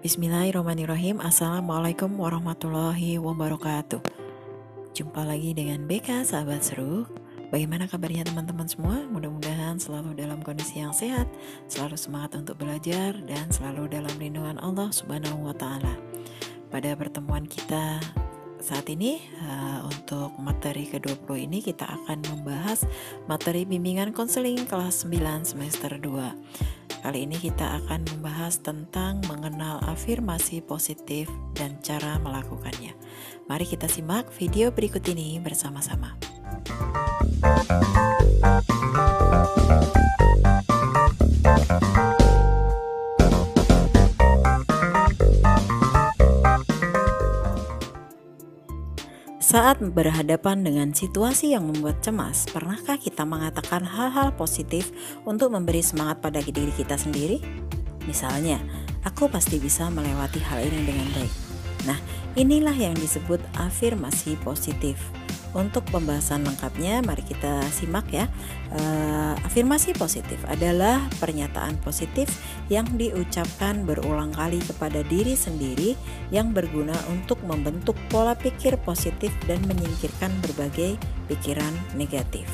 Bismillahirrahmanirrahim. Assalamualaikum warahmatullahi wabarakatuh. Jumpa lagi dengan BK Sahabat Seru. Bagaimana kabarnya teman-teman semua? Mudah-mudahan selalu dalam kondisi yang sehat, selalu semangat untuk belajar, dan selalu dalam lindungan Allah Subhanahu wa Ta'ala. Pada pertemuan kita saat ini, untuk materi ke-20 ini kita akan membahas materi bimbingan konseling kelas 9 semester 2. Kali ini kita akan membahas tentang mengenal afirmasi positif dan cara melakukannya. Mari kita simak video berikut ini bersama-sama. Saat berhadapan dengan situasi yang membuat cemas, pernahkah kita mengatakan hal-hal positif untuk memberi semangat pada diri kita sendiri? Misalnya, aku pasti bisa melewati hal ini dengan baik. Nah, inilah yang disebut afirmasi positif. Untuk pembahasan lengkapnya, mari kita simak ya. Afirmasi positif adalah pernyataan positif yang diucapkan berulang kali kepada diri sendiri yang berguna untuk membentuk pola pikir positif dan menyingkirkan berbagai pikiran negatif.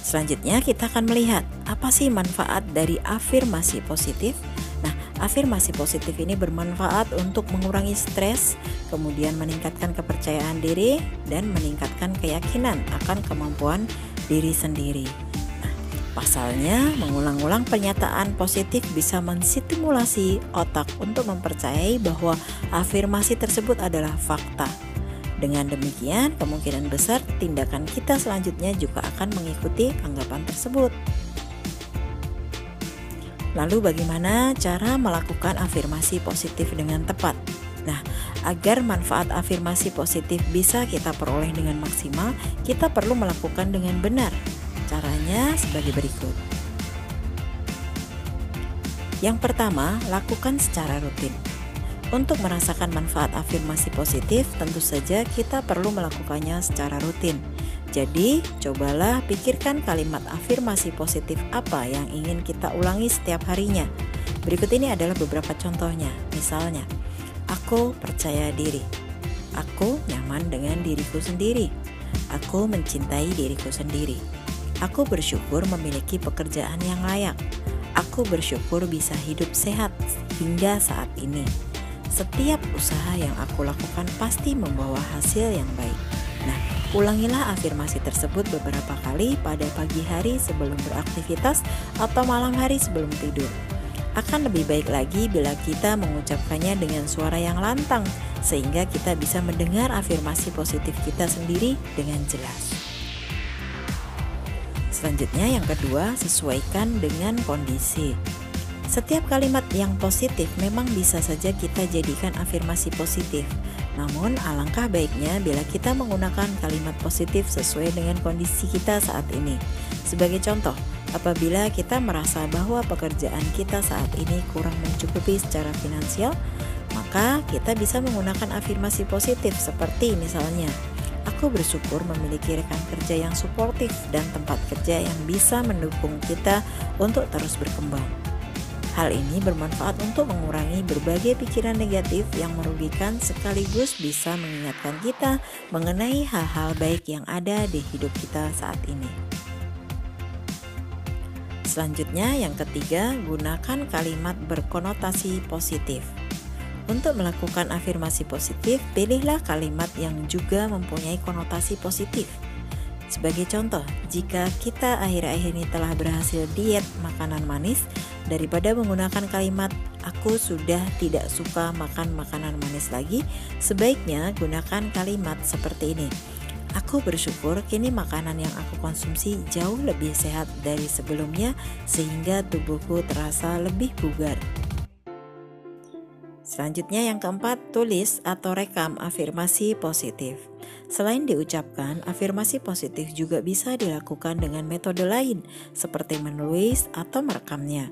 Selanjutnya kita akan melihat apa sih manfaat dari afirmasi positif. Nah, afirmasi positif ini bermanfaat untuk mengurangi stres, kemudian meningkatkan kepercayaan diri, dan meningkatkan keyakinan akan kemampuan diri sendiri. Nah, pasalnya, mengulang-ulang pernyataan positif bisa menstimulasi otak untuk mempercayai bahwa afirmasi tersebut adalah fakta. Dengan demikian, kemungkinan besar tindakan kita selanjutnya juga akan mengikuti anggapan tersebut. Lalu bagaimana cara melakukan afirmasi positif dengan tepat? Nah, agar manfaat afirmasi positif bisa kita peroleh dengan maksimal, kita perlu melakukan dengan benar. Caranya sebagai berikut. Yang pertama, lakukan secara rutin. Untuk merasakan manfaat afirmasi positif, tentu saja kita perlu melakukannya secara rutin. Jadi, cobalah pikirkan kalimat afirmasi positif apa yang ingin kita ulangi setiap harinya. Berikut ini adalah beberapa contohnya. Misalnya, aku percaya diri. Aku nyaman dengan diriku sendiri. Aku mencintai diriku sendiri. Aku bersyukur memiliki pekerjaan yang layak. Aku bersyukur bisa hidup sehat hingga saat ini. Setiap usaha yang aku lakukan pasti membawa hasil yang baik. Nah, ulangilah afirmasi tersebut beberapa kali pada pagi hari sebelum beraktivitas atau malam hari sebelum tidur. Akan lebih baik lagi bila kita mengucapkannya dengan suara yang lantang, sehingga kita bisa mendengar afirmasi positif kita sendiri dengan jelas. Selanjutnya yang kedua, sesuaikan dengan kondisi. Setiap kalimat yang positif memang bisa saja kita jadikan afirmasi positif. Namun alangkah baiknya bila kita menggunakan kalimat positif sesuai dengan kondisi kita saat ini. Sebagai contoh, apabila kita merasa bahwa pekerjaan kita saat ini kurang mencukupi secara finansial, maka kita bisa menggunakan afirmasi positif seperti misalnya, aku bersyukur memiliki rekan kerja yang suportif dan tempat kerja yang bisa mendukung kita untuk terus berkembang. Hal ini bermanfaat untuk mengurangi berbagai pikiran negatif yang merugikan sekaligus bisa mengingatkan kita mengenai hal-hal baik yang ada di hidup kita saat ini. Selanjutnya yang ketiga, gunakan kalimat berkonotasi positif. Untuk melakukan afirmasi positif, pilihlah kalimat yang juga mempunyai konotasi positif. Sebagai contoh, jika kita akhir-akhir ini telah berhasil diet makanan manis, daripada menggunakan kalimat aku sudah tidak suka makan makanan manis lagi, sebaiknya gunakan kalimat seperti ini. Aku bersyukur kini makanan yang aku konsumsi jauh lebih sehat dari sebelumnya sehingga tubuhku terasa lebih bugar. Selanjutnya yang keempat, tulis atau rekam afirmasi positif. Selain diucapkan, afirmasi positif juga bisa dilakukan dengan metode lain seperti menulis atau merekamnya.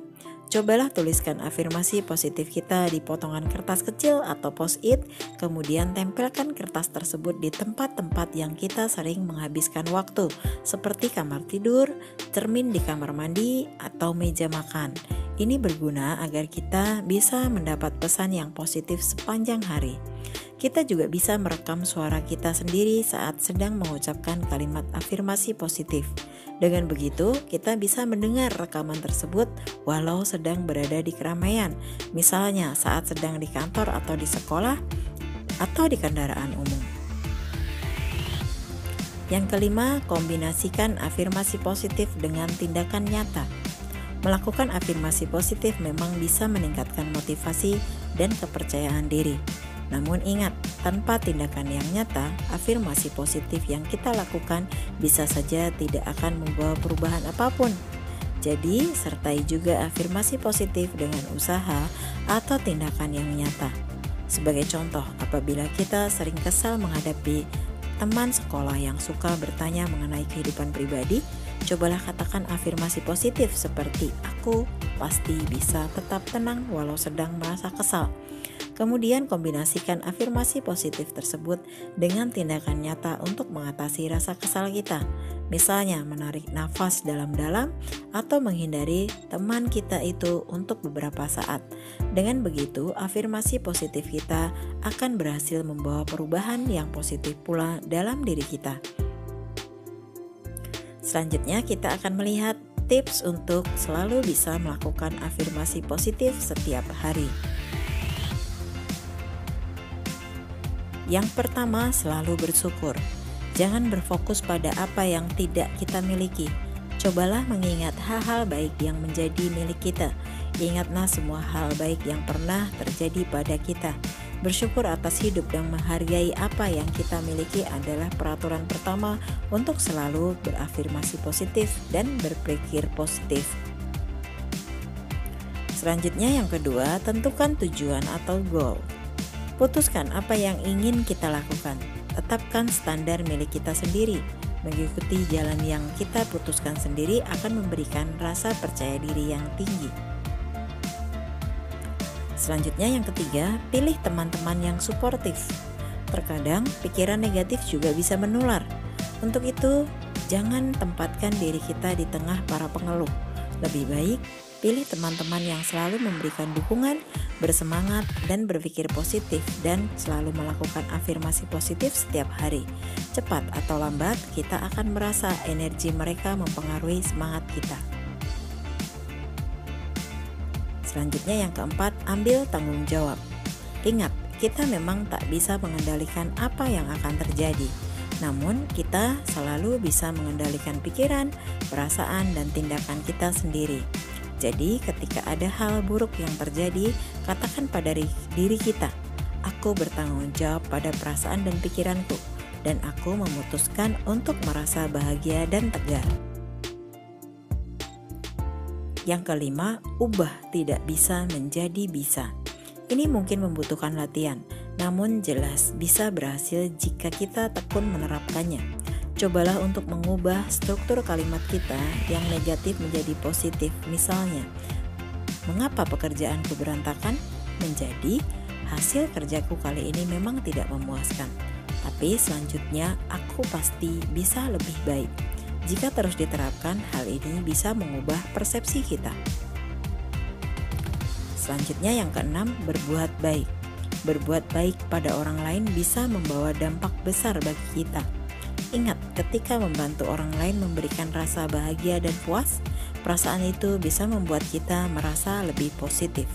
Cobalah tuliskan afirmasi positif kita di potongan kertas kecil atau post-it, kemudian tempelkan kertas tersebut di tempat-tempat yang kita sering menghabiskan waktu, seperti kamar tidur, cermin di kamar mandi, atau meja makan. Ini berguna agar kita bisa mendapat pesan yang positif sepanjang hari. Kita juga bisa merekam suara kita sendiri saat sedang mengucapkan kalimat afirmasi positif. Dengan begitu, kita bisa mendengar rekaman tersebut walau sedang berada di keramaian, misalnya saat sedang di kantor atau di sekolah atau di kendaraan umum. Yang kelima, kombinasikan afirmasi positif dengan tindakan nyata. Melakukan afirmasi positif memang bisa meningkatkan motivasi dan kepercayaan diri. Namun ingat, tanpa tindakan yang nyata, afirmasi positif yang kita lakukan bisa saja tidak akan membawa perubahan apapun. Jadi, sertai juga afirmasi positif dengan usaha atau tindakan yang nyata. Sebagai contoh, apabila kita sering kesal menghadapi teman sekolah yang suka bertanya mengenai kehidupan pribadi, cobalah katakan afirmasi positif seperti "Aku pasti bisa tetap tenang walau sedang merasa kesal." Kemudian kombinasikan afirmasi positif tersebut dengan tindakan nyata untuk mengatasi rasa kesal kita. Misalnya menarik nafas dalam-dalam atau menghindari teman kita itu untuk beberapa saat. Dengan begitu, afirmasi positif kita akan berhasil membawa perubahan yang positif pula dalam diri kita. Selanjutnya kita akan melihat tips untuk selalu bisa melakukan afirmasi positif setiap hari. Yang pertama, selalu bersyukur. Jangan berfokus pada apa yang tidak kita miliki. Cobalah mengingat hal-hal baik yang menjadi milik kita. Ingatlah semua hal baik yang pernah terjadi pada kita. Bersyukur atas hidup dan menghargai apa yang kita miliki adalah peraturan pertama untuk selalu berafirmasi positif dan berpikir positif. Selanjutnya yang kedua, tentukan tujuan atau goal. Putuskan apa yang ingin kita lakukan. Tetapkan standar milik kita sendiri. Mengikuti jalan yang kita putuskan sendiri akan memberikan rasa percaya diri yang tinggi. Selanjutnya yang ketiga, pilih teman-teman yang suportif. Terkadang pikiran negatif juga bisa menular. Untuk itu, jangan tempatkan diri kita di tengah para pengeluh. Lebih baik pilih teman-teman yang selalu memberikan dukungan, bersemangat, dan berpikir positif, dan selalu melakukan afirmasi positif setiap hari. Cepat atau lambat, kita akan merasa energi mereka mempengaruhi semangat kita. Selanjutnya yang keempat, ambil tanggung jawab. Ingat, kita memang tak bisa mengendalikan apa yang akan terjadi. Namun, kita selalu bisa mengendalikan pikiran, perasaan, dan tindakan kita sendiri. Jadi, ketika ada hal buruk yang terjadi, katakan pada diri kita, "Aku bertanggung jawab pada perasaan dan pikiranku, dan aku memutuskan untuk merasa bahagia dan tegar." Yang kelima, ubah tidak bisa menjadi bisa. Ini mungkin membutuhkan latihan, namun jelas bisa berhasil jika kita tekun menerapkannya. Cobalah untuk mengubah struktur kalimat kita yang negatif menjadi positif. Misalnya, "Mengapa pekerjaanku berantakan?" menjadi, "Hasil kerjaku kali ini memang tidak memuaskan. Tapi selanjutnya aku pasti bisa lebih baik." Jika terus diterapkan, hal ini bisa mengubah persepsi kita. Selanjutnya yang keenam, berbuat baik. Berbuat baik pada orang lain bisa membawa dampak besar bagi kita. Ingat, ketika membantu orang lain memberikan rasa bahagia dan puas, perasaan itu bisa membuat kita merasa lebih positif.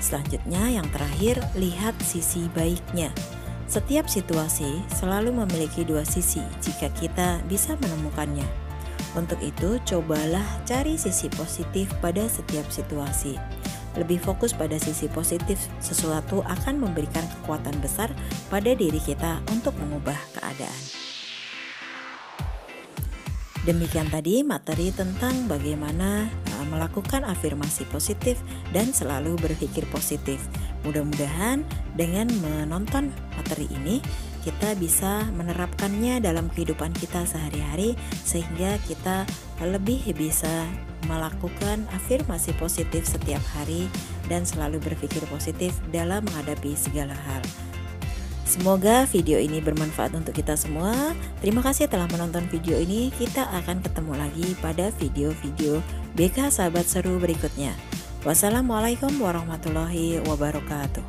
Selanjutnya yang terakhir, lihat sisi baiknya. Setiap situasi selalu memiliki dua sisi jika kita bisa menemukannya. Untuk itu, cobalah cari sisi positif pada setiap situasi. Lebih fokus pada sisi positif, sesuatu akan memberikan kekuatan besar pada diri kita untuk mengubah keadaan. Demikian tadi materi tentang bagaimana melakukan afirmasi positif dan selalu berpikir positif. Mudah-mudahan dengan menonton materi ini kita bisa menerapkannya dalam kehidupan kita sehari-hari sehingga kita lebih bisa melakukan afirmasi positif setiap hari dan selalu berpikir positif dalam menghadapi segala hal. Semoga video ini bermanfaat untuk kita semua. Terima kasih telah menonton video ini. Kita akan ketemu lagi pada video-video BK Sahabat Seru berikutnya. Wassalamualaikum warahmatullahi wabarakatuh.